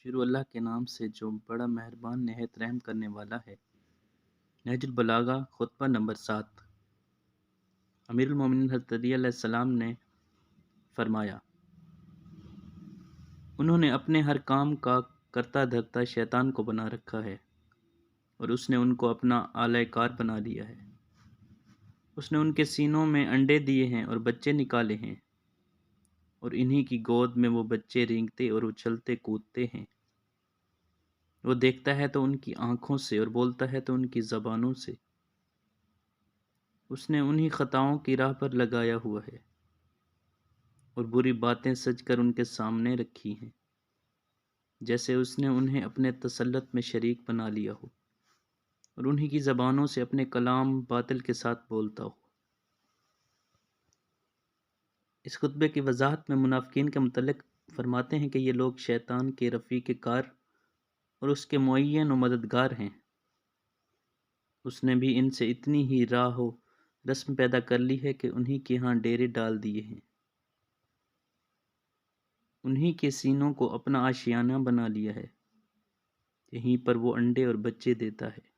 شروع اللہ کے نام سے جو بڑا مہربان نہایت رحم کرنے والا ہے۔ نہج البلاغہ خطبہ نمبر 7۔ امیر المومنین حضرت علی علیہ السلام نے فرمایا، انہوں نے اپنے ہر کام کا کرتا دھرتا شیطان کو بنا رکھا ہے، اور اس نے ان کو اپنا آلۂ کار بنا لیا ہے۔ اس نے ان کے سینوں میں انڈے دیے ہیں اور بچے نکالے ہیں، اور انہی کی گود میں وہ بچے رینگتے اور اچھلتے کودتے ہیں۔ وہ دیکھتا ہے تو ان کی آنکھوں سے اور بولتا ہے تو ان کی زبانوں سے۔ اس نے انہی خطاؤں کی راہ پر لگایا ہوا ہے، اور بری باتیں سج کر ان کے سامنے رکھی ہیں، جیسے اس نے انہیں اپنے تسلط میں شریک بنا لیا ہو، اور انہی کی زبانوں سے اپنے کلام باطل کے ساتھ بولتا ہو۔ اس خطبے کی وضاحت میں منافقین کے متعلق فرماتے ہیں کہ یہ لوگ شیطان کے رفیق کار اور اس کے معین و مددگار ہیں۔ اس نے بھی ان سے اتنی ہی راہ و رسم پیدا کر لی ہے کہ انہی کے ہاں ڈیرے ڈال دیے ہیں، انہی کے سینوں کو اپنا آشیانہ بنا لیا ہے، یہیں پر وہ انڈے اور بچے دیتا ہے۔